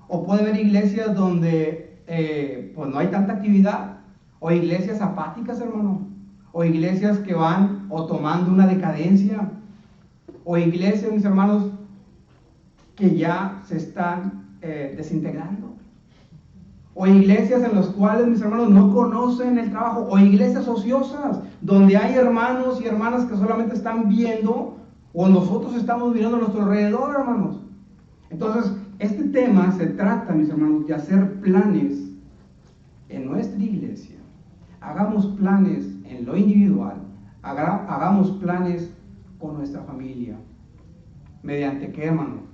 O puede haber iglesias donde pues no hay tanta actividad, o iglesias apáticas, hermano, o iglesias que van o tomando una decadencia, o iglesias, mis hermanos, que ya se están desintegrando, o iglesias en las cuales, mis hermanos, no conocen el trabajo, o iglesias ociosas, donde hay hermanos y hermanas que solamente están viendo, o nosotros estamos mirando a nuestro alrededor, hermanos. Entonces, este tema se trata, mis hermanos, de hacer planes en nuestra iglesia. Hagamos planes en lo individual, hagamos planes con nuestra familia. ¿Mediante qué, hermano?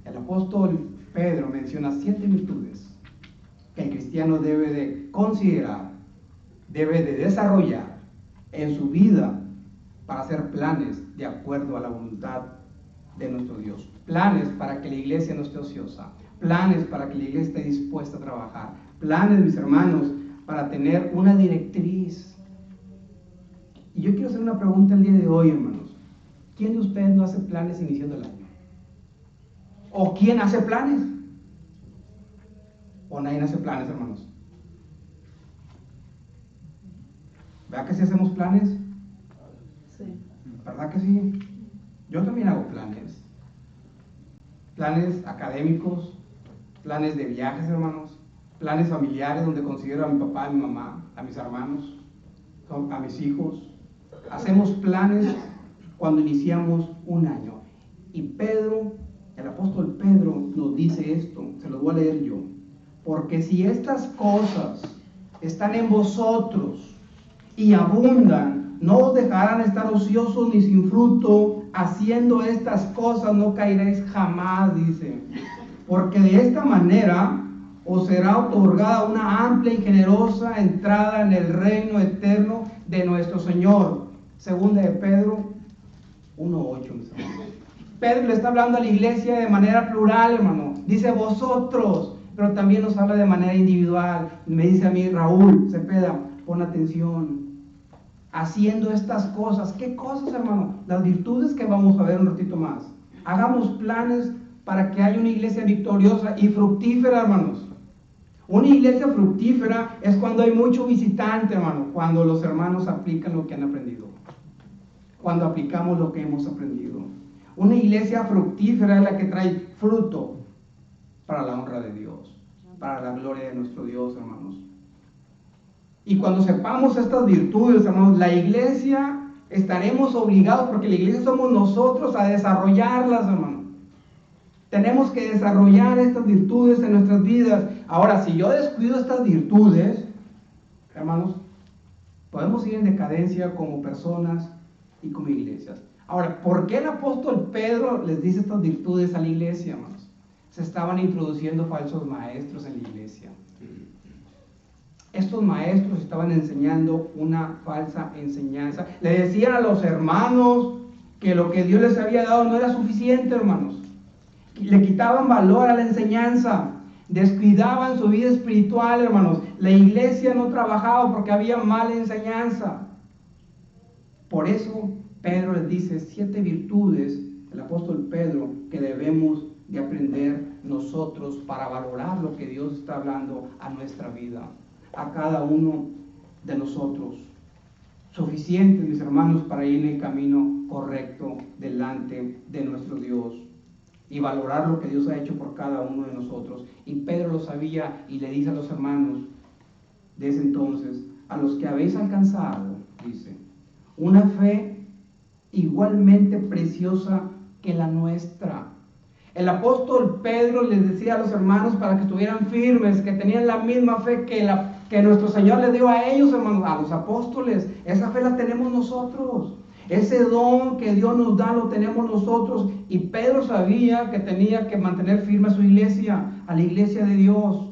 El apóstol Pedro menciona 7 virtudes que el cristiano debe de considerar, debe de desarrollar en su vida para hacer planes de acuerdo a la voluntad de nuestro Dios. Planes para que la iglesia no esté ociosa, planes para que la iglesia esté dispuesta a trabajar, planes, mis hermanos, para tener una directriz. Y yo quiero hacer una pregunta el día de hoy, hermanos. ¿Quién de ustedes no hace planes iniciando el año? ¿O quién hace planes? ¿O nadie hace planes, hermanos? ¿Verdad que sí hacemos planes? Sí. ¿Verdad que sí? Yo también hago planes. Planes académicos, planes de viajes, hermanos, planes familiares donde considero a mi papá, a mi mamá, a mis hermanos, a mis hijos. Hacemos planes cuando iniciamos un año. Y Pedro, el apóstol Pedro, nos dice esto, se lo voy a leer yo. Porque si estas cosas están en vosotros y abundan, no os dejarán estar ociosos ni sin fruto. Haciendo estas cosas no caeréis jamás, dice. Porque de esta manera os será otorgada una amplia y generosa entrada en el reino eterno de nuestro Señor. Segunda de Pedro 1:8. Pedro le está hablando a la iglesia de manera plural, hermano. Dice vosotros, pero también nos habla de manera individual. Me dice a mí, Raúl Cepeda, pon atención. Haciendo estas cosas. ¿Qué cosas, hermano? Las virtudes que vamos a ver un ratito más. Hagamos planes para que haya una iglesia victoriosa y fructífera, hermanos. Una iglesia fructífera es cuando hay mucho visitante, hermano. Cuando los hermanos aplican lo que han aprendido. Cuando aplicamos lo que hemos aprendido. Una iglesia fructífera es la que trae fruto para la honra de Dios, para la gloria de nuestro Dios, hermanos. Y cuando sepamos estas virtudes, hermanos, la iglesia estaremos obligados, porque la iglesia somos nosotros, a desarrollarlas, hermanos. Tenemos que desarrollar estas virtudes en nuestras vidas. Ahora, si yo descuido estas virtudes, hermanos, podemos ir en decadencia como personas y como iglesias. Ahora, ¿por qué el apóstol Pedro les dice estas virtudes a la iglesia, hermanos? Se estaban introduciendo falsos maestros en la iglesia. Estos maestros estaban enseñando una falsa enseñanza. Le decían a los hermanos que lo que Dios les había dado no era suficiente, hermanos. Le quitaban valor a la enseñanza. Descuidaban su vida espiritual, hermanos. La iglesia no trabajaba porque había mala enseñanza. Por eso Pedro les dice 7 virtudes, el apóstol Pedro, que debemos de aprender nosotros para valorar lo que Dios está hablando a nuestra vida, a cada uno de nosotros. Suficientes, mis hermanos, para ir en el camino correcto delante de nuestro Dios y valorar lo que Dios ha hecho por cada uno de nosotros. Y Pedro lo sabía y le dice a los hermanos de ese entonces, a los que habéis alcanzado, dice, una fe igualmente preciosa que la nuestra. El apóstol Pedro les decía a los hermanos para que estuvieran firmes, que tenían la misma fe que nuestro Señor les dio a ellos, hermanos, a los apóstoles. Esa fe la tenemos nosotros. Ese don que Dios nos da lo tenemos nosotros. Y Pedro sabía que tenía que mantener firme a su iglesia, a la iglesia de Dios.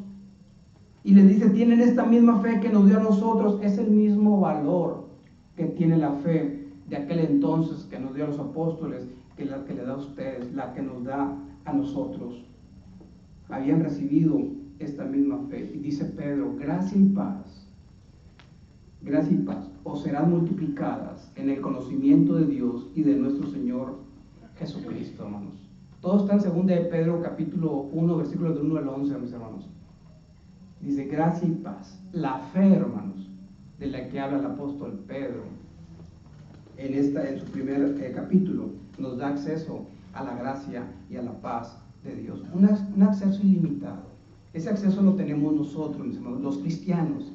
Y les dice, tienen esta misma fe que nos dio a nosotros. Es el mismo valor que tiene la fe de aquel entonces que nos dio a los apóstoles, que la que le da a ustedes, la que nos da a nosotros. Habían recibido esta misma fe. Y dice Pedro, gracia y paz os serán multiplicadas en el conocimiento de Dios y de nuestro Señor Jesucristo, hermanos. Todo está en 2 de Pedro capítulo 1, versículos del 1 al 11, mis hermanos. Dice, gracia y paz. La fe, hermanos, de la que habla el apóstol Pedro, en su primer capítulo, nos da acceso a la gracia y a la paz de Dios. Un acceso ilimitado. Ese acceso lo tenemos nosotros, mis hermanos, los cristianos.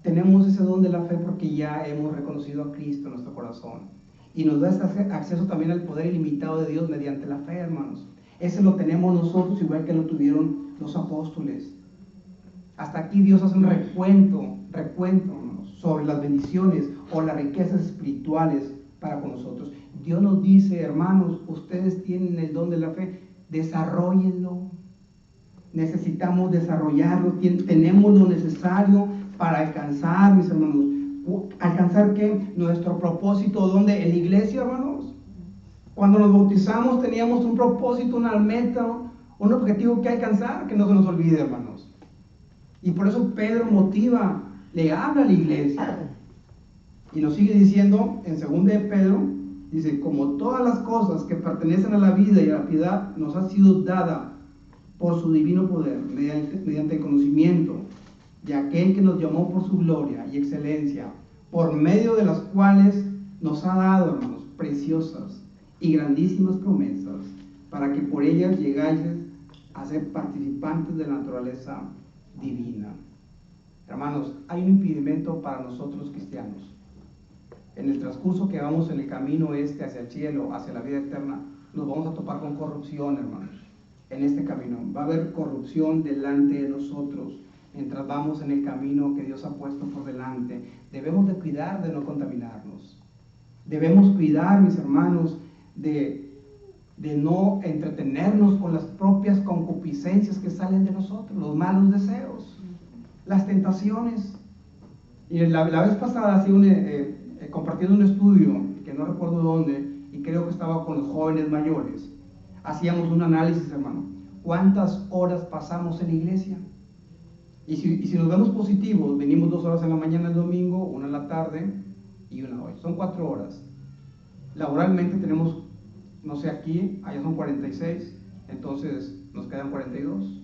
Tenemos ese don de la fe porque ya hemos reconocido a Cristo en nuestro corazón. Y nos da ese acceso también al poder ilimitado de Dios mediante la fe, hermanos. Ese lo tenemos nosotros igual que lo tuvieron los apóstoles. Hasta aquí Dios hace un recuento, hermanos, sobre las bendiciones o las riquezas espirituales para con nosotros. Dios nos dice, hermanos, ustedes tienen el don de la fe, desarróllenlo. Necesitamos desarrollarlo, tenemos lo necesario para alcanzar, mis hermanos. ¿Alcanzar qué? Nuestro propósito, ¿dónde? En la iglesia, hermanos. Cuando nos bautizamos teníamos un propósito, una meta, un objetivo que alcanzar, que no se nos olvide, hermanos. Y por eso Pedro motiva, le habla a la iglesia. Y nos sigue diciendo en 2 de Pedro, dice, como todas las cosas que pertenecen a la vida y a la piedad nos ha sido dada por su divino poder, mediante el conocimiento de aquel que nos llamó por su gloria y excelencia, por medio de las cuales nos ha dado, hermanos, preciosas y grandísimas promesas, para que por ellas llegáis a ser participantes de la naturaleza divina. Hermanos, hay un impedimento para nosotros cristianos. En el transcurso que vamos en el camino hacia el cielo, hacia la vida eterna, nos vamos a topar con corrupción, hermanos. En este camino va a haber corrupción delante de nosotros. Mientras vamos en el camino que Dios ha puesto por delante, debemos de cuidar de no contaminarnos. Debemos cuidar, mis hermanos, de no entretenernos con las propias concupiscencias que salen de nosotros, los malos deseos, las tentaciones. Y la vez pasada, así compartiendo un estudio, que no recuerdo dónde, y creo que estaba con los jóvenes mayores, hacíamos un análisis, hermano. ¿Cuántas horas pasamos en la iglesia? Y si nos vemos positivos, venimos 2 horas en la mañana el domingo, 1 en la tarde y 1 hoy. Son 4 horas. Laboralmente tenemos, no sé, aquí, allá son 46, entonces nos quedan 42.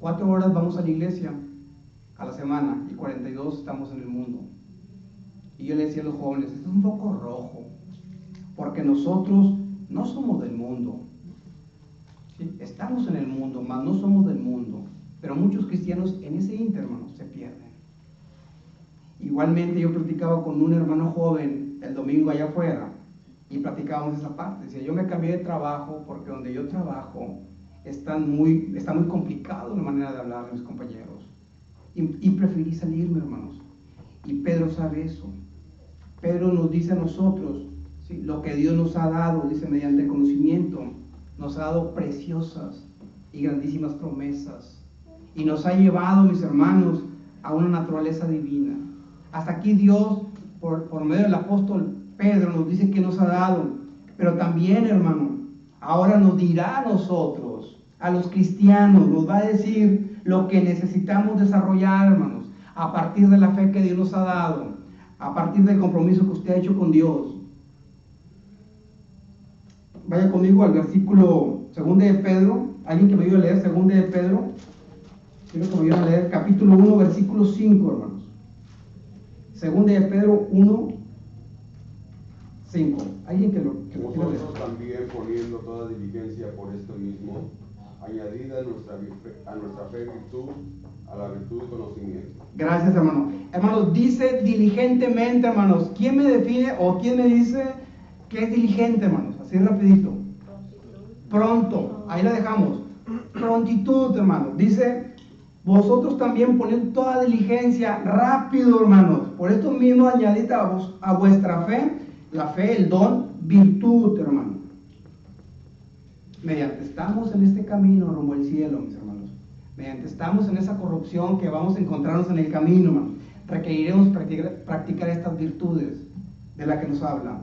4 horas vamos a la iglesia a la semana y 42 estamos en el mundo. Y yo le decía a los jóvenes, esto es un foco rojo, porque nosotros no somos del mundo. ¿Sí? Estamos en el mundo, mas no somos del mundo. Pero muchos cristianos en ese ínter, hermanos, se pierden. Igualmente yo platicaba con un hermano joven el domingo allá afuera y platicábamos esa parte. Decía, yo me cambié de trabajo porque donde yo trabajo está muy complicado la manera de hablar de mis compañeros. Y preferí salirme, hermanos. Y Pedro sabe eso. Pedro nos dice a nosotros, ¿sí? Lo que Dios nos ha dado, dice, mediante el conocimiento, nos ha dado preciosas y grandísimas promesas. Y nos ha llevado, mis hermanos, a una naturaleza divina. Hasta aquí Dios, por medio del apóstol Pedro, nos dice que nos ha dado. Pero también, hermano, ahora nos dirá a nosotros, a los cristianos, nos va a decir lo que necesitamos desarrollar, hermanos, a partir de la fe que Dios nos ha dado, a partir del compromiso que usted ha hecho con Dios. Vaya conmigo al versículo 2 de Pedro. Alguien que me ayude a leer 2 de Pedro. Quiero que me ayuden a leer capítulo 1, versículo 5, hermanos. 2 de Pedro 1, 5. Alguien que lo quiera leer. Vosotros también, poniendo toda diligencia por esto mismo, añadida a nuestra fe virtud, a la virtud conocimiento. Gracias, hermano. Hermanos, dice diligentemente, hermanos. ¿Quién me define o quién me dice que es diligente, hermanos? Así rapidito. Pronto. Ahí la dejamos. Prontitud, hermanos. Dice, vosotros también poned toda diligencia, rápido, hermanos. Por esto mismo añadid a vuestra fe, la fe, el don, virtud, hermano. Mediante estamos en este camino rumbo al cielo, mis hermanos. Mediante estamos en esa corrupción que vamos a encontrarnos en el camino, hermano. Requeriremos practicar estas virtudes de las que nos habla.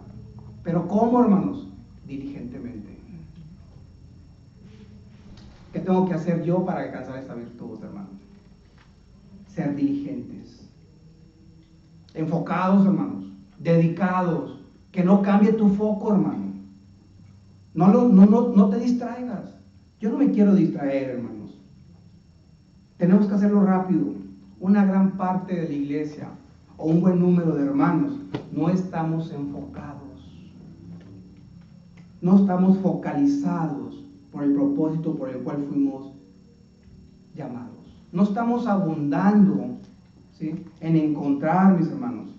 Pero ¿cómo, hermanos? Diligentemente. ¿Qué tengo que hacer yo para alcanzar esta virtud, hermano? Ser diligentes, enfocados, hermanos, dedicados, que no cambie tu foco, hermano. No te distraigas. Yo no me quiero distraer, hermanos. Tenemos que hacerlo rápido. Una gran parte de la iglesia, o un buen número de hermanos, no estamos enfocados. No estamos focalizados por el propósito por el cual fuimos llamados. No estamos abundando, ¿sí?, en encontrar, mis hermanos,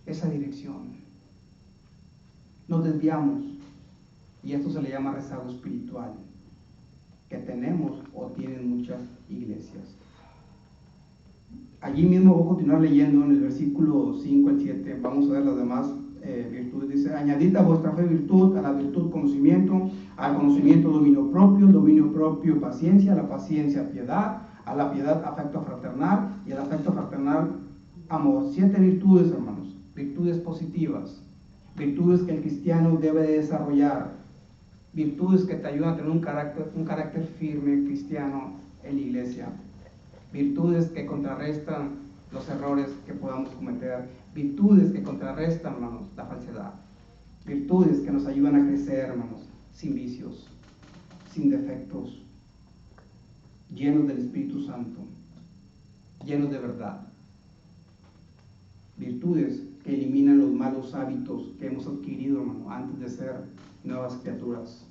esa dirección. Nos desviamos. Y esto se le llama rezago espiritual, que tenemos o tienen muchas iglesias. Allí mismo voy a continuar leyendo en el versículo 5 al 7. Vamos a ver las demás virtudes. Dice: añadid a vuestra fe virtud, a la virtud conocimiento, al conocimiento dominio propio paciencia, a la paciencia piedad, a la piedad afecto fraternal, y al afecto fraternal amor. 7 virtudes, hermanos, virtudes positivas, virtudes que el cristiano debe de desarrollar, virtudes que te ayudan a tener un carácter firme cristiano en la iglesia, virtudes que contrarrestan los errores que podamos cometer, virtudes que contrarrestan, hermanos, la falsedad, virtudes que nos ayudan a crecer, hermanos, sin vicios, sin defectos, llenos del Espíritu Santo, llenos de verdad, virtudes que eliminan los malos hábitos que hemos adquirido, hermano, antes de ser nuevas criaturas.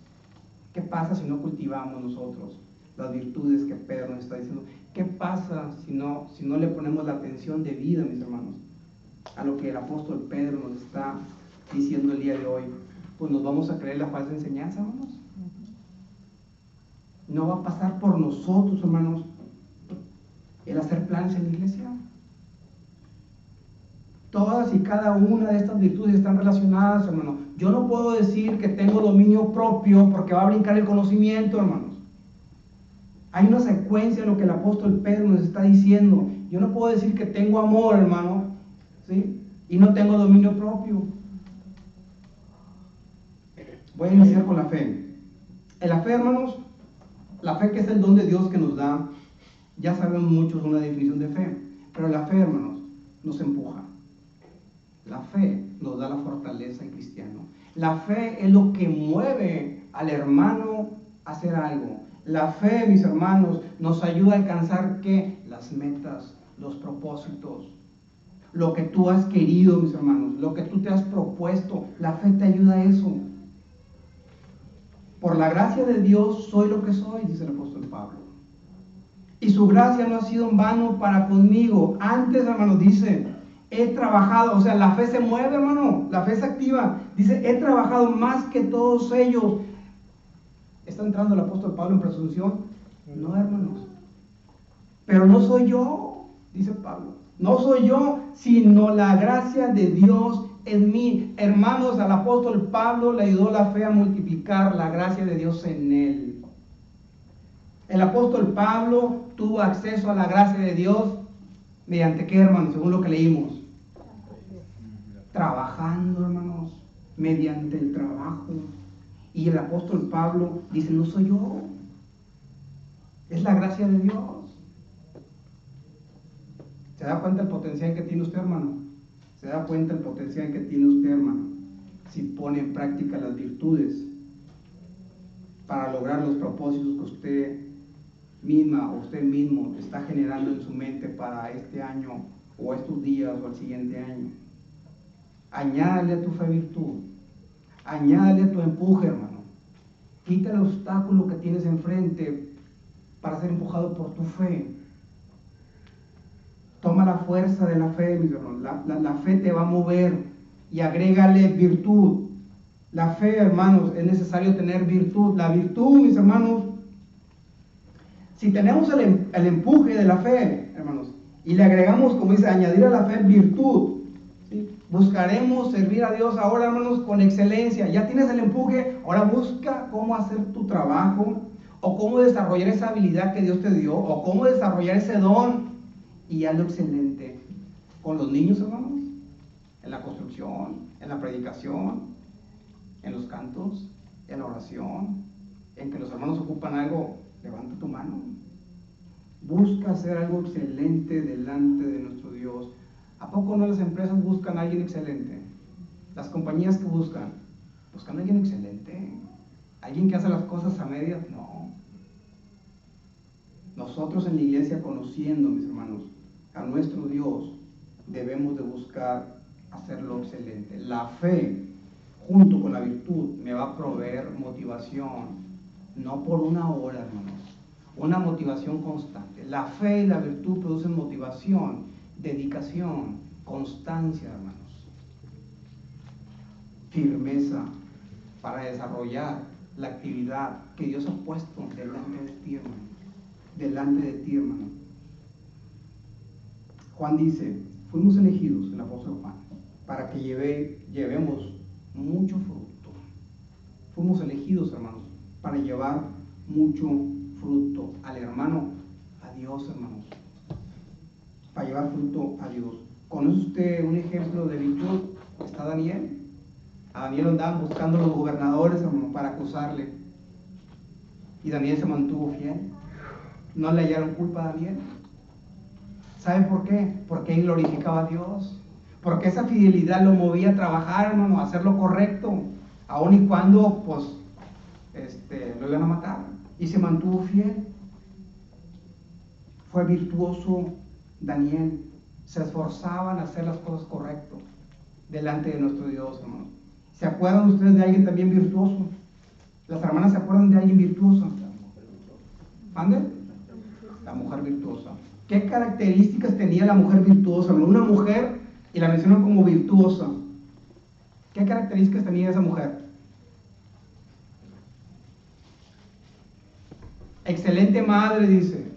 ¿Qué pasa si no cultivamos nosotros las virtudes que Pedro nos está diciendo? ¿Qué pasa si no le ponemos la atención debida, mis hermanos, a lo que el apóstol Pedro nos está diciendo el día de hoy? Pues nos vamos a creer la falsa enseñanza, hermanos. No va a pasar por nosotros, hermanos, el hacer planes en la iglesia. Todas y cada una de estas virtudes están relacionadas, hermano. Yo no puedo decir que tengo dominio propio porque va a brincar el conocimiento, hermanos. Hay una secuencia en lo que el apóstol Pedro nos está diciendo. Yo no puedo decir que tengo amor, hermano, ¿sí?, y no tengo dominio propio. Voy a iniciar con la fe. En la fe, hermanos, la fe, que es el don de Dios que nos da, ya sabemos muchos una definición de fe, pero la fe, hermanos, nos empuja. La fe nos da la fortaleza en cristiano. La fe es lo que mueve al hermano a hacer algo. La fe, mis hermanos, nos ayuda a alcanzar, ¿qué? Las metas, los propósitos, lo que tú has querido, mis hermanos, lo que tú te has propuesto. La fe te ayuda a eso. Por la gracia de Dios soy lo que soy, dice el apóstol Pablo. Y su gracia no ha sido en vano para conmigo. Antes, hermanos, dice, he trabajado. O sea, la fe se mueve, hermano. La fe se activa. Dice, he trabajado más que todos ellos. ¿Está entrando el apóstol Pablo en presunción? No, hermanos. Pero no soy yo, dice Pablo. No soy yo, sino la gracia de Dios en mí. Hermanos, al apóstol Pablo le ayudó la fe a multiplicar la gracia de Dios en él. El apóstol Pablo tuvo acceso a la gracia de Dios mediante qué, hermanos, según lo que leímos. Trabajando, hermanos, mediante el trabajo. Y el apóstol Pablo dice, no soy yo, es la gracia de Dios. ¿Se da cuenta el potencial que tiene usted, hermano? ¿Se da cuenta el potencial que tiene usted, hermano? Si pone en práctica las virtudes para lograr los propósitos que usted misma o usted mismo está generando en su mente para este año o estos días o el siguiente año. Añádale a tu fe virtud, añádale a tu empuje, hermano. Quita el obstáculo que tienes enfrente para ser empujado por tu fe. Toma la fuerza de la fe, mis hermanos. La fe te va a mover y agrégale virtud. La fe, hermanos, es necesario tener virtud. La virtud, mis hermanos, si tenemos el empuje de la fe, hermanos, y le agregamos, como dice, añadir a la fe virtud, ¿sí? Buscaremos servir a Dios ahora, hermanos, con excelencia. Ya tienes el empuje, ahora busca cómo hacer tu trabajo, o cómo desarrollar esa habilidad que Dios te dio, o cómo desarrollar ese don, y hazlo excelente. Con los niños, hermanos, en la construcción, en la predicación, en los cantos, en la oración, en que los hermanos ocupan algo, levanta tu mano. Busca hacer algo excelente delante de nuestro Dios. ¿A poco no las empresas buscan a alguien excelente? Las compañías que buscan a alguien excelente. ¿Alguien que hace las cosas a medias? No. Nosotros en la iglesia, conociendo, mis hermanos, a nuestro Dios, debemos de buscar hacerlo excelente. La fe, junto con la virtud, me va a proveer motivación, no por una hora, hermanos, una motivación constante. La fe y la virtud producen motivación, dedicación, constancia, hermanos, firmeza para desarrollar la actividad que Dios ha puesto delante de ti, hermano. Delante de ti, hermano. Juan dice, fuimos elegidos, el apóstol Juan, para que llevemos mucho fruto. Fuimos elegidos, hermanos, para llevar mucho fruto al hermano, a Dios, hermanos. Para llevar fruto a Dios. ¿Conoce usted un ejemplo de virtud? Está Daniel. A Daniel andaban buscando los gobernadores, hermano, para acusarle. Y Daniel se mantuvo fiel. No le hallaron culpa a Daniel. ¿Saben por qué? Porque él glorificaba a Dios. Porque esa fidelidad lo movía a trabajar, hermano, a hacer lo correcto. Aun y cuando, pues, lo iban a matar. Y se mantuvo fiel. Fue virtuoso Daniel. Se esforzaba en hacer las cosas correctas delante de nuestro Dios, hermano. ¿Se acuerdan ustedes de alguien también virtuoso? ¿Las hermanas se acuerdan de alguien virtuoso? ¿Ande? La mujer virtuosa. ¿Qué características tenía la mujer virtuosa? Una mujer, y la mencionan como virtuosa. ¿Qué características tenía esa mujer? Excelente madre, dice.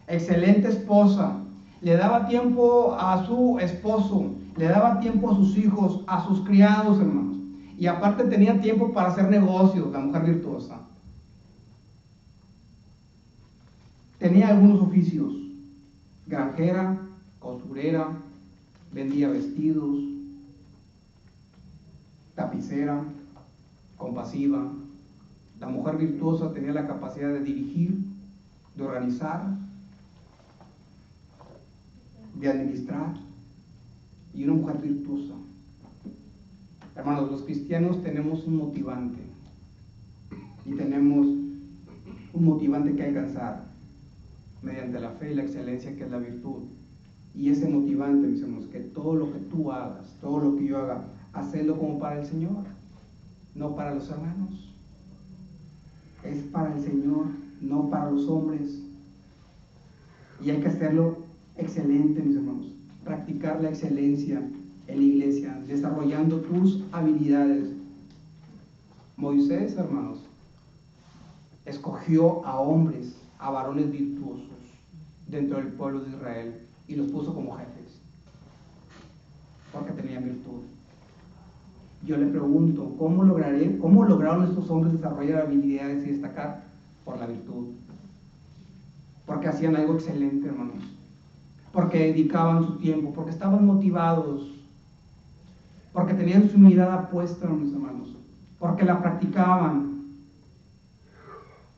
Excelente esposa. Le daba tiempo a su esposo, le daba tiempo a sus hijos, a sus criados, hermanos. Y aparte tenía tiempo para hacer negocios, la mujer virtuosa. Tenía algunos oficios: granjera, costurera, vendía vestidos, tapicera, compasiva. La mujer virtuosa tenía la capacidad de dirigir, de organizar, de administrar. Y una mujer virtuosa. Hermanos, los cristianos tenemos un motivante. Y tenemos un motivante que alcanzar mediante la fe y la excelencia, que es la virtud. Y ese motivante, mis hermanos, que todo lo que tú hagas, todo lo que yo haga, hacedlo como para el Señor, no para los hermanos. Es para el Señor, no para los hombres. Y hay que hacerlo excelente, mis hermanos. Practicar la excelencia en la iglesia, desarrollando tus habilidades. Moisés, hermanos, escogió a hombres, a varones virtuosos dentro del pueblo de Israel y los puso como jefes, porque tenían virtud. Yo le pregunto, ¿cómo lograron estos hombres desarrollar habilidades y destacar? Por la virtud. Porque hacían algo excelente, hermanos. Porque dedicaban su tiempo, porque estaban motivados, porque tenían su mirada puesta, mis hermanos, porque la practicaban.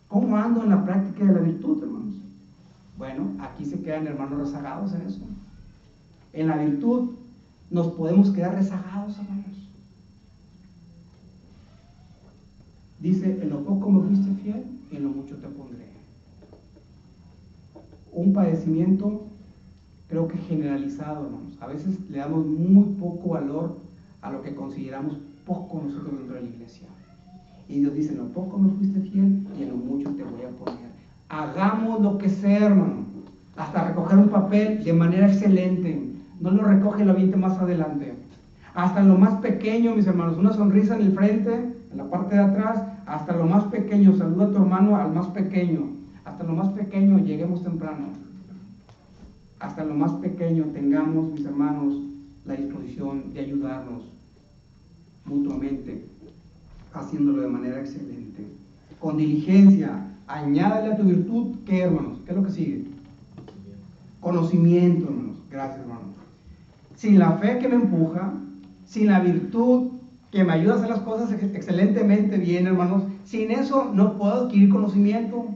¿Cómo ando en la práctica de la virtud, hermanos? Bueno, aquí se quedan, hermanos, rezagados en eso. En la virtud nos podemos quedar rezagados, hermanos. Dice, en lo poco me fuiste fiel, y en lo mucho te pondré. Un padecimiento, creo que generalizado, hermanos. A veces le damos muy poco valor a lo que consideramos poco nosotros dentro de la iglesia. Y Dios dice, en lo poco me fuiste fiel, y en lo mucho te voy a poner. Hagamos lo que sea, hermano. Hasta recoger un papel de manera excelente. No lo recoge, lo aviente más adelante. Hasta en lo más pequeño, mis hermanos, una sonrisa en el frente, en la parte de atrás, hasta lo más pequeño. Saluda a tu hermano al más pequeño. Hasta lo más pequeño lleguemos temprano. Hasta lo más pequeño tengamos, mis hermanos, la disposición de ayudarnos mutuamente, haciéndolo de manera excelente. Con diligencia, añádale a tu virtud, ¿qué, hermanos? ¿Qué es lo que sigue? Conocimiento, hermanos. Gracias, hermanos. Sin la fe que me empuja, sin la virtud que me ayuda a hacer las cosas excelentemente bien, hermanos, sin eso no puedo adquirir conocimiento.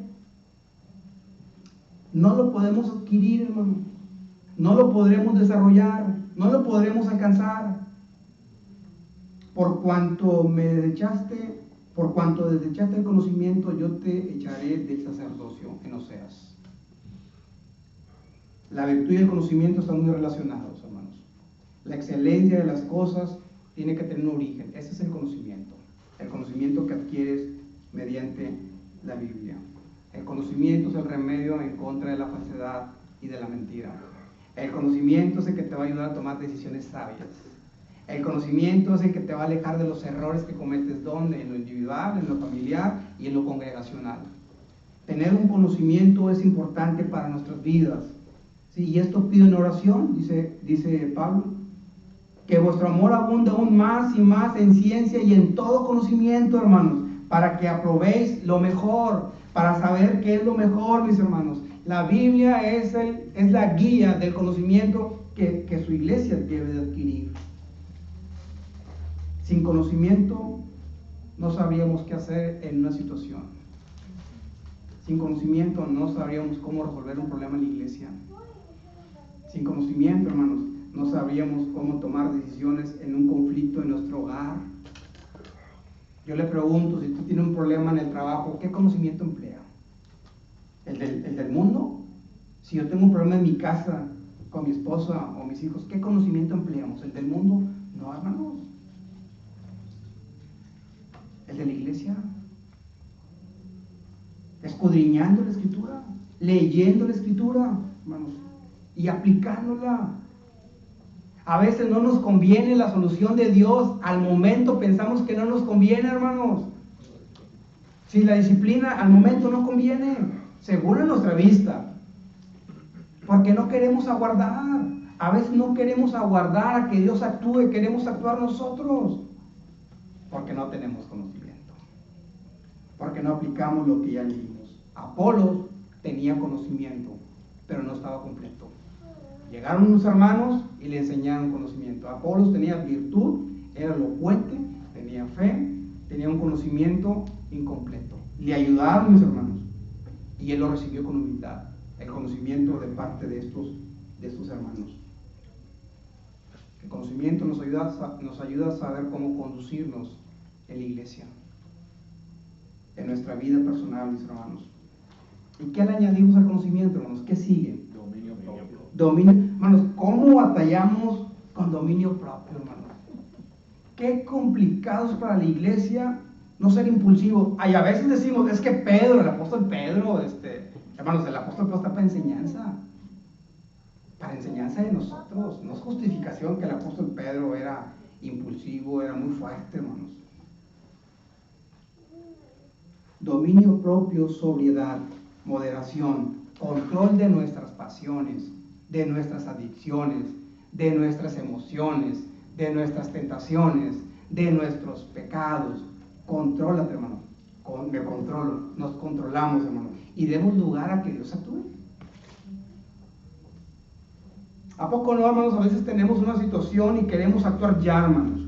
No lo podemos adquirir, hermano. No lo podremos desarrollar, no lo podremos alcanzar. Por cuanto me desechaste Por cuanto desechaste el conocimiento, yo te echaré del sacerdocio, en Oseas. La virtud y el conocimiento están muy relacionados, hermanos. La excelencia de las cosas tiene que tener un origen. Ese es el conocimiento que adquieres mediante la Biblia. El conocimiento es el remedio en contra de la falsedad y de la mentira. El conocimiento es el que te va a ayudar a tomar decisiones sabias. El conocimiento es el que te va a alejar de los errores que cometes, ¿dónde? En lo individual, en lo familiar y en lo congregacional. Tener un conocimiento es importante para nuestras vidas. ¿Sí? Y esto pido en oración, dice Pablo, que vuestro amor abunde aún más y más en ciencia y en todo conocimiento, hermanos, para que aprobéis lo mejor, para saber qué es lo mejor, mis hermanos. La Biblia es la guía del conocimiento que su iglesia debe de adquirir. Sin conocimiento no sabríamos qué hacer en una situación. Sin conocimiento no sabríamos cómo resolver un problema en la iglesia. Sin conocimiento, hermanos, no sabríamos cómo tomar decisiones en un conflicto en nuestro hogar. Yo le pregunto, si tú tienes un problema en el trabajo, ¿qué conocimiento emplea? ¿El del mundo? Si yo tengo un problema en mi casa con mi esposa o mis hijos, ¿qué conocimiento empleamos? ¿El del mundo? No, hermanos. ¿El de la iglesia? Escudriñando la Escritura, leyendo la Escritura, hermanos, y aplicándola. A veces no nos conviene la solución de Dios, al momento pensamos que no nos conviene, hermanos. Si la disciplina al momento no conviene, según en nuestra vista, porque no queremos aguardar. A veces no queremos aguardar a que Dios actúe, queremos actuar nosotros, porque no tenemos conocimiento, porque no aplicamos lo que ya leímos. Apolos tenía conocimiento, pero no estaba completo. Llegaron unos hermanos y le enseñaron conocimiento. Apolos tenía virtud, era elocuente, tenía fe, tenía un conocimiento incompleto. Le ayudaron, mis hermanos, y él lo recibió con humildad, el conocimiento de parte de estos hermanos. El conocimiento nos ayuda a saber cómo conducirnos en la iglesia, en nuestra vida personal, mis hermanos. ¿Y qué le añadimos al conocimiento, hermanos? ¿Qué sigue? Dominio. Hermanos, ¿cómo batallamos con dominio propio, hermanos? Qué complicado es para la iglesia no ser impulsivo. Y a veces decimos, es que Pedro, el apóstol Pedro, hermanos, el apóstol Pedro está para enseñanza de nosotros. No es justificación que el apóstol Pedro era impulsivo, era muy fuerte, hermanos. Dominio propio, sobriedad, moderación, control de nuestras pasiones, de nuestras adicciones, de nuestras emociones, de nuestras tentaciones, de nuestros pecados. Contrólate, hermano. Me controlo. Nos controlamos, hermano. Y demos lugar a que Dios actúe. ¿A poco no, hermanos? A veces tenemos una situación y queremos actuar ya, hermanos.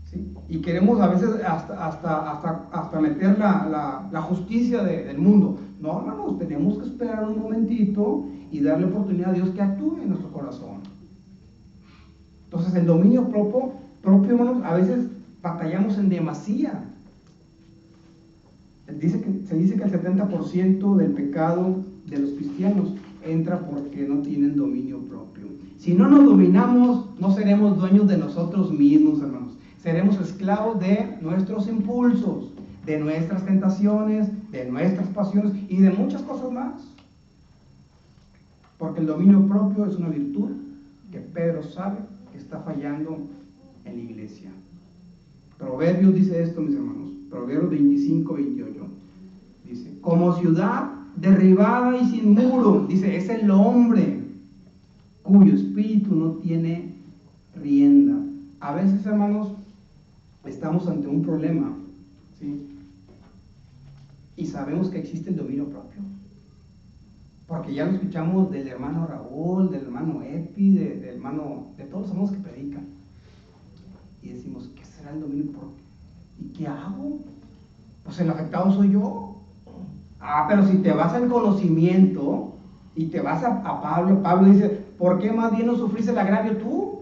¿Sí? Y queremos a veces hasta meter la justicia del mundo. No, hermanos, tenemos que esperar un momentito y darle oportunidad a Dios que actúe en nuestro corazón. Entonces, el dominio propio, hermanos, a veces batallamos en demasía. Se dice que el 70% del pecado de los cristianos entra porque no tienen dominio propio. Si no nos dominamos, no seremos dueños de nosotros mismos, hermanos. Seremos esclavos de nuestros impulsos, de nuestras tentaciones, de nuestras pasiones y de muchas cosas más. Porque el dominio propio es una virtud que Pedro sabe que está fallando en la iglesia. Proverbios dice esto, mis hermanos. Proverbios 25-28. Dice, como ciudad derribada y sin muro, dice, es el hombre cuyo espíritu no tiene rienda. A veces, hermanos, estamos ante un problema, ¿sí? Y sabemos que existe el dominio propio. Porque ya lo escuchamos del hermano Raúl, del hermano Epi, del hermano, de todos los hermanos que predican. Y decimos, ¿qué será el dominio propio? ¿Y qué hago? Pues el afectado soy yo. Pero si te vas al conocimiento y te vas a Pablo dice, ¿por qué más bien no sufrís el agravio tú?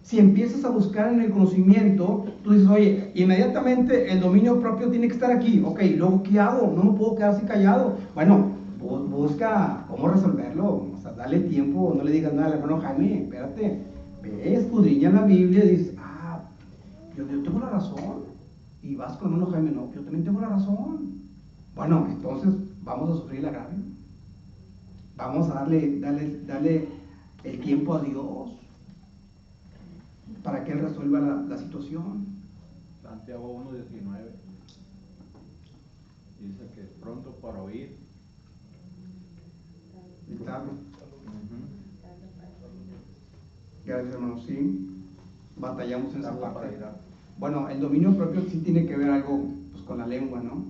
Si empiezas a buscar en el conocimiento, tú dices, oye, inmediatamente el dominio propio tiene que estar aquí. Ok, luego, ¿qué hago? No me puedo quedar así callado. Bueno, busca cómo resolverlo. O sea, dale tiempo, no le digas nada al hermano Jaime, espérate. Ve, escudriña la Biblia y dices, yo tengo la razón. Y vas con el hermano Jaime, no, yo también tengo la razón. Bueno, entonces vamos a sufrir el agravio. Vamos a darle el tiempo a Dios para que Él resuelva la situación. Santiago 1:19 dice que pronto para oír. Y tarde. Gracias, hermano. Sí, batallamos en esa parte. Bueno, el dominio propio sí tiene que ver algo pues, con la lengua, ¿no?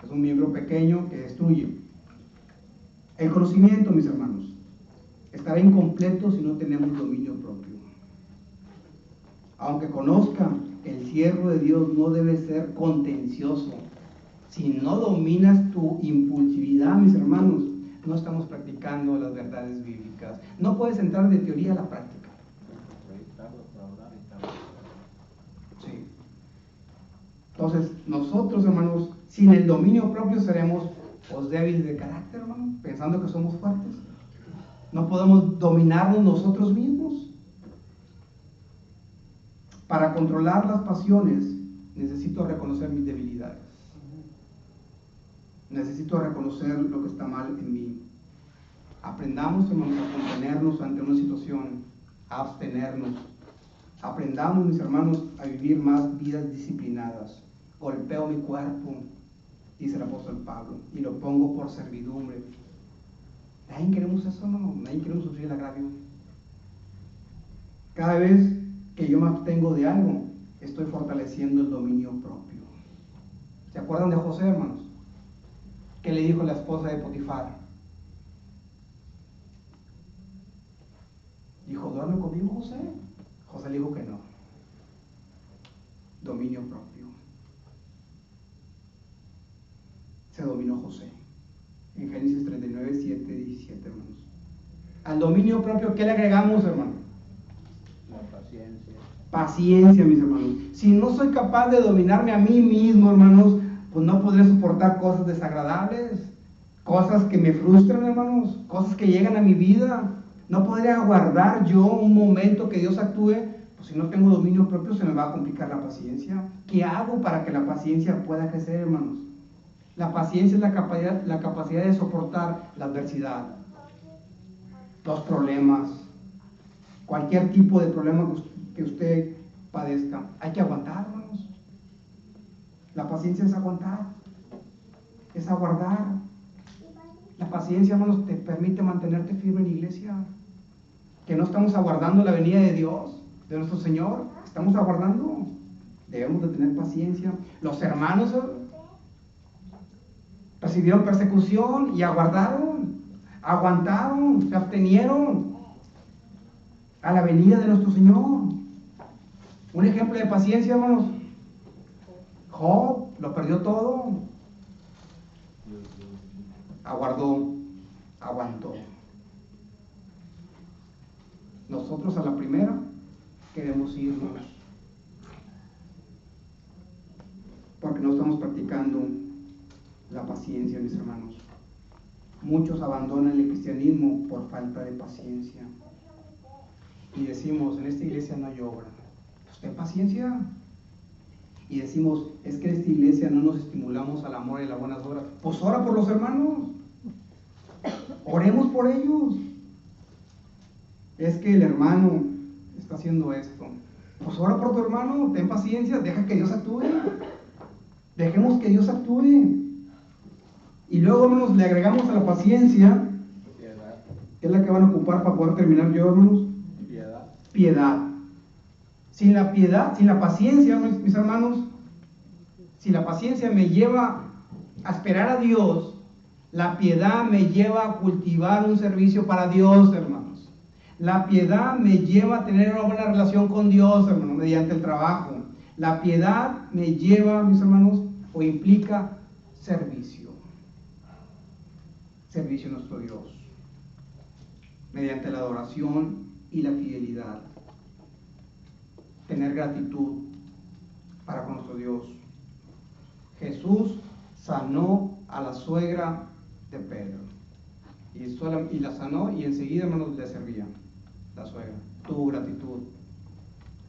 Es un miembro pequeño que destruye. El conocimiento, mis hermanos, estará incompleto si no tenemos dominio propio. Aunque conozca que el siervo de Dios no debe ser contencioso, si no dominas tu impulsividad, mis hermanos, no estamos practicando las verdades bíblicas. No puedes entrar de teoría a la práctica. Sí. Entonces, nosotros, hermanos, sin el dominio propio seremos pues, débiles de carácter, hermano, pensando que somos fuertes. No podemos dominarnos nosotros mismos. Para controlar las pasiones, necesito reconocer mis debilidades. Necesito reconocer lo que está mal en mí. Aprendamos, hermanos, a contenernos ante una situación, a abstenernos. Aprendamos, mis hermanos, a vivir más vidas disciplinadas. Golpeo mi cuerpo, dice el apóstol Pablo, y lo pongo por servidumbre. Nadie queremos eso, no. Nadie queremos sufrir el agravio. Cada vez que yo me abstengo de algo, estoy fortaleciendo el dominio propio. ¿Se acuerdan de José, hermanos? ¿Qué le dijo la esposa de Potifar? Dijo, ¿duerme conmigo, José? José le dijo que no. Dominio propio. Se dominó José. En Génesis 39, 7, 17, hermanos. Al dominio propio, ¿qué le agregamos, hermano? La paciencia. Paciencia, mis hermanos. Si no soy capaz de dominarme a mí mismo, hermanos, pues no podré soportar cosas desagradables, cosas que me frustran, hermanos, cosas que llegan a mi vida. No podré aguardar yo un momento que Dios actúe, pues si no tengo dominio propio se me va a complicar la paciencia. ¿Qué hago para que la paciencia pueda crecer, hermanos? La paciencia es la capacidad de soportar la adversidad, los problemas, cualquier tipo de problema que usted padezca. Hay que aguantar, hermanos. La paciencia es aguantar, es aguardar. La paciencia, hermanos, te permite mantenerte firme en la iglesia. Que no estamos aguardando la venida de Dios, de nuestro Señor. Estamos aguardando. Debemos de tener paciencia. Los hermanos recibieron persecución y aguardaron, aguantaron, se abstenieron a la venida de nuestro Señor. Un ejemplo de paciencia, hermanos. Job lo perdió todo. Aguardó, aguantó. Nosotros a la primera queremos irnos porque no estamos practicando la paciencia, mis hermanos. Muchos abandonan el cristianismo por falta de paciencia y decimos, en esta iglesia no hay obra. Pues ten paciencia. Y decimos, es que en esta iglesia no nos estimulamos al amor y a las buenas obras. Pues ora por los hermanos. Oremos por ellos. Es que el hermano está haciendo esto. Pues ora por tu hermano, ten paciencia, deja que Dios actúe. Dejemos que Dios actúe. Y luego, hermanos, le agregamos a la paciencia, Piedad. que es la que van a ocupar para poder terminar yo, hermanos. Piedad. Piedad. Sin la piedad, sin la paciencia, mis hermanos, si la paciencia me lleva a esperar a Dios, la piedad me lleva a cultivar un servicio para Dios, hermanos. La piedad me lleva a tener una buena relación con Dios, hermanos, mediante el trabajo. La piedad me lleva, mis hermanos, o implica servicio. Servicio a nuestro Dios. Mediante la adoración y la fidelidad. tener gratitud para con nuestro Dios. Jesús sanó a la suegra de Pedro. Y la sanó y enseguida, hermanos, le servía. La suegra tuvo gratitud.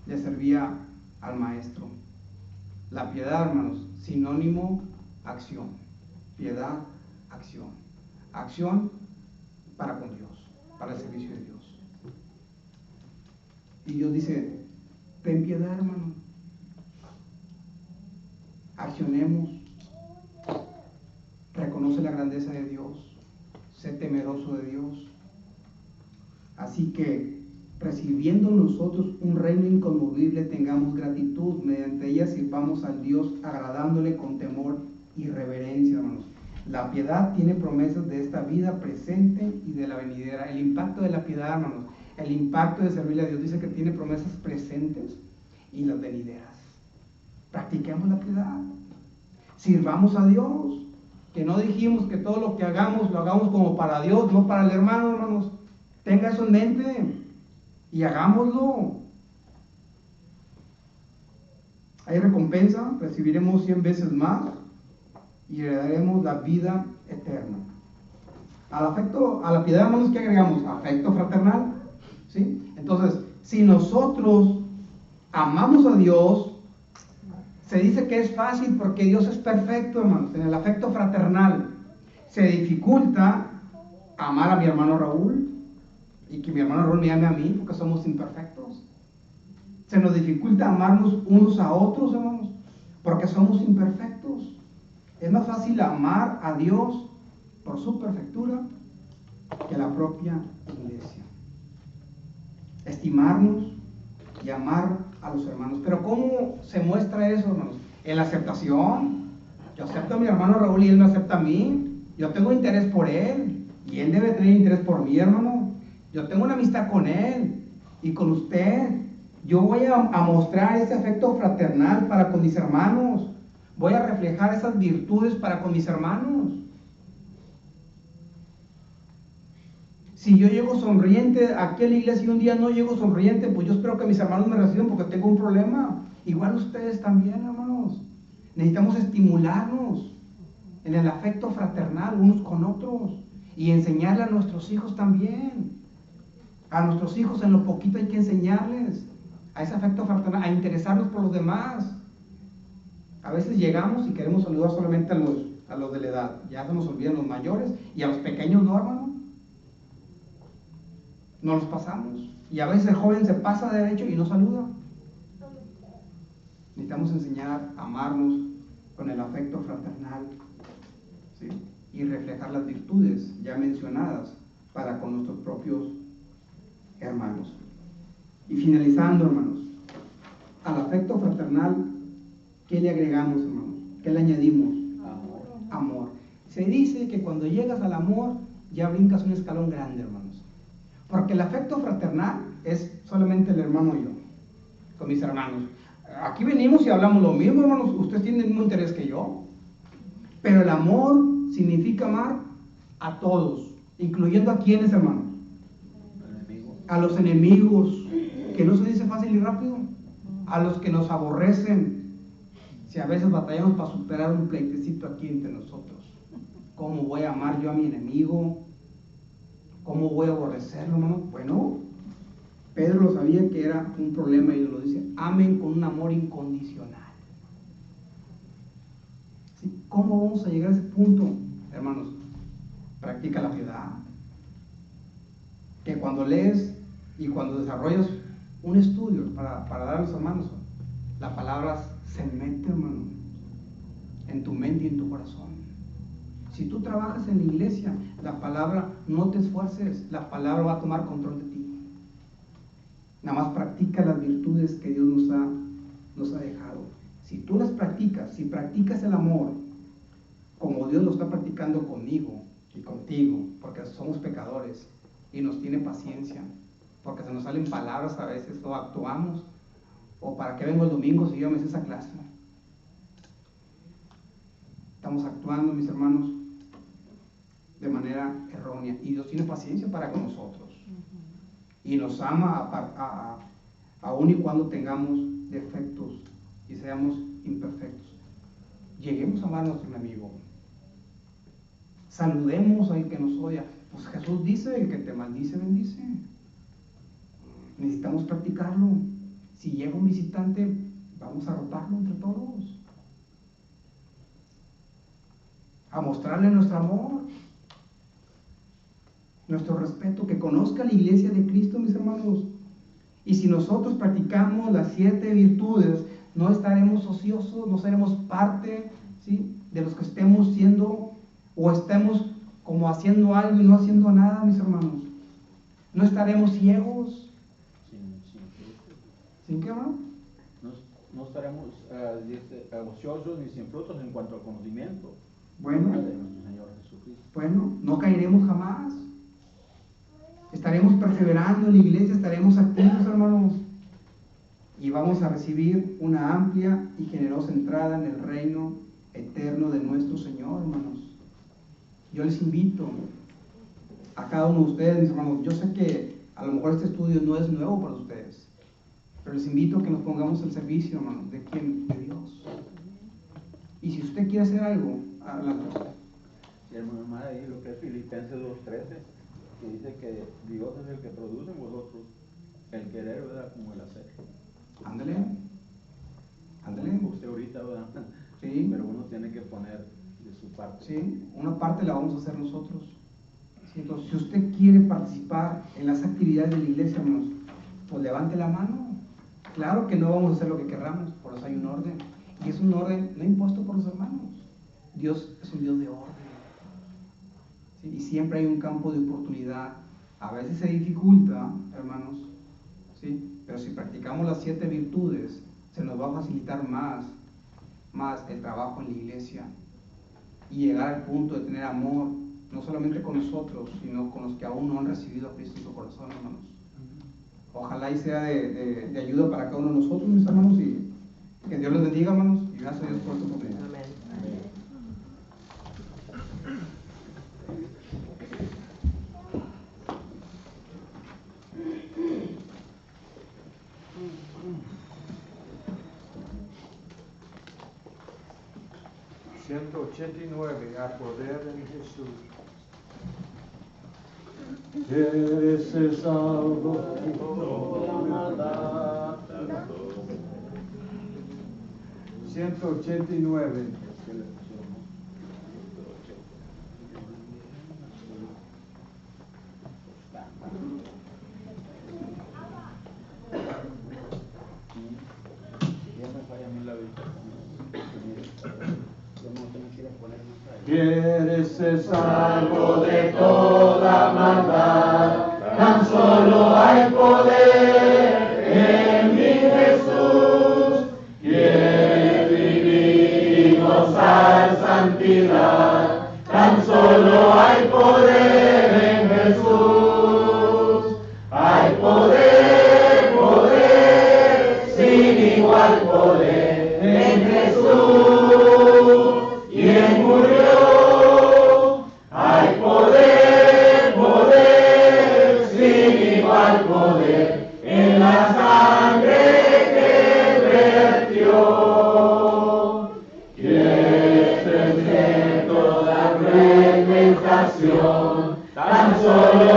Le servía al maestro. La piedad, hermanos, sinónimo, acción. Piedad, acción. Acción para con Dios, para el servicio de Dios. Y Dios dice, ten piedad, hermano. Accionemos. Reconoce la grandeza de Dios. Sé temeroso de Dios. Así que, recibiendo nosotros un reino inconmovible, tengamos gratitud. Mediante ella sirvamos al Dios agradándole con temor y reverencia, hermanos. La piedad tiene promesas de esta vida presente y de la venidera. El impacto de la piedad, hermanos, el impacto de servirle a Dios, dice que tiene promesas presentes y las venideras. Practiquemos la piedad. Sirvamos a Dios. Que no dijimos que todo lo que hagamos lo hagamos como para Dios, no para el hermano, hermanos. Tenga eso en mente y hagámoslo. Hay recompensa, recibiremos 100 veces más y heredaremos la vida eterna. Al afecto, a la piedad, hermanos, ¿qué agregamos? Afecto fraternal, ¿sí? Entonces, si nosotros amamos a Dios, se dice que es fácil porque Dios es perfecto, hermanos. En el afecto fraternal se dificulta amar a mi hermano Raúl y que mi hermano Raúl me ame a mí porque somos imperfectos. Se nos dificulta amarnos unos a otros, hermanos, porque somos imperfectos. Es más fácil amar a Dios por su perfectura que la propia iglesia. Estimarnos y amar a los hermanos. Pero ¿cómo se muestra eso, hermanos? En la aceptación. Yo acepto a mi hermano Raúl y él me acepta a mí. Yo tengo interés por él y él debe tener interés por mí, hermano. Yo tengo una amistad con él y con usted. Yo voy a mostrar ese afecto fraternal para con mis hermanos. Voy a reflejar esas virtudes para con mis hermanos. Si yo llego sonriente aquí a la iglesia y un día no llego sonriente, pues yo espero que mis hermanos me reciban porque tengo un problema. Igual ustedes también, hermanos. Necesitamos estimularnos en el afecto fraternal unos con otros y enseñarle a nuestros hijos también. A nuestros hijos en lo poquito hay que enseñarles a ese afecto fraternal, a interesarnos por los demás. A veces llegamos y queremos saludar solamente a los de la edad. Ya se nos olvidan los mayores y a los pequeños no, hermano. No los pasamos. Y a veces el joven se pasa de derecho y no saluda. Necesitamos enseñar a amarnos con el afecto fraternal, ¿sí? Y reflejar las virtudes ya mencionadas para con nuestros propios hermanos. Y finalizando, hermanos, al afecto fraternal, ¿qué le agregamos, hermanos? ¿Qué le añadimos? Amor. Se dice que cuando llegas al amor ya brincas un escalón grande, hermanos. Porque el afecto fraternal es solamente el hermano y yo, con mis hermanos. Aquí venimos y hablamos lo mismo, hermanos. Ustedes tienen el mismo interés que yo. Pero el amor significa amar a todos, incluyendo a quienes, hermanos. A los enemigos, que no se dice fácil y rápido. A los que nos aborrecen. Si a veces batallamos para superar un pleitecito aquí entre nosotros. ¿Cómo voy a amar yo a mi enemigo? ¿Cómo voy a aborrecerlo, hermano? Bueno, Pedro lo sabía que era un problema y lo dice, amen con un amor incondicional. ¿Sí? ¿Cómo vamos a llegar a ese punto, hermanos? Practica la piedad. Que cuando lees y cuando desarrollas un estudio para dar a los hermanos, la palabra se mete, hermano, en tu mente y en tu corazón. Si tú trabajas en la iglesia, la palabra, no te esfuerces, la palabra va a tomar control de ti. Nada más practica las virtudes que Dios nos ha dejado. Si tú las practicas, si practicas el amor, como Dios lo está practicando conmigo y contigo, porque somos pecadores y nos tiene paciencia, porque se nos salen palabras a veces, o actuamos, o para qué vengo el domingo si yo me hice esa clase. Estamos actuando, mis hermanos, de manera errónea, y Dios tiene paciencia para con nosotros y nos ama aún y cuando tengamos defectos y seamos imperfectos. Lleguemos a amar a nuestro enemigo. Saludemos al que nos odia. Pues Jesús dice, el que te maldice, bendice. Necesitamos practicarlo. Si llega un visitante, vamos a rotarlo entre todos. A mostrarle nuestro amor, nuestro respeto, que conozca la iglesia de Cristo, mis hermanos. Y si nosotros practicamos las 7 virtudes, no estaremos ociosos, no seremos parte, ¿sí?, de los que estemos siendo o estemos como haciendo algo y no haciendo nada, mis hermanos. No estaremos ciegos. ¿Sin qué, hermano? No estaremos ociosos ni sin frutos en cuanto al conocimiento Bueno, de nuestro Señor Jesucristo. bueno, no caeremos jamás. Estaremos perseverando en la iglesia, estaremos activos, hermanos. Y vamos a recibir una amplia y generosa entrada en el reino eterno de nuestro Señor, hermanos. Yo les invito a cada uno de ustedes, mis hermanos. Yo sé que a lo mejor este estudio no es nuevo para ustedes, pero les invito a que nos pongamos al servicio, hermanos. ¿De quién? De Dios. Y si usted quiere hacer algo, adelante. Y hermano, más ahí lo que es Filipenses 2:13, que dice que Dios es el que produce en vosotros el querer, ¿verdad?, como el hacer. Ándale. Ándale. Usted ahorita, ¿verdad? Sí. Pero uno tiene que poner de su parte. Sí, una parte la vamos a hacer nosotros. Sí, entonces, si usted quiere participar en las actividades de la iglesia, hermanos, pues levante la mano. Claro que no vamos a hacer lo que querramos, por eso hay un orden. Y es un orden no impuesto por los hermanos. Dios es un Dios de orden. ¿Sí? Y siempre hay un campo de oportunidad. A veces se dificulta, hermanos, ¿sí? Pero si practicamos las 7 virtudes, se nos va a facilitar más el trabajo en la iglesia y llegar al punto de tener amor, no solamente con nosotros, sino con los que aún no han recibido a Cristo en su corazón, hermanos. Ojalá y sea de ayuda para cada uno de nosotros, mis hermanos, y que Dios los bendiga, hermanos, y gracias a Dios por esta oportunidad. Amén. 189, a poder en Jesús. Eres salvo de toda maldad. 189. Quieres ser salvo de toda maldad, tan solo hay poder en mi Jesús. Quieres vivir y gozar santidad, tan solo hay poder en Jesús. Hay poder, poder, sin igual poder en Jesús. Quien murió, hay poder, poder, sin igual poder, en la sangre que vertió. Quieres vencer toda cruel tentación, tan solo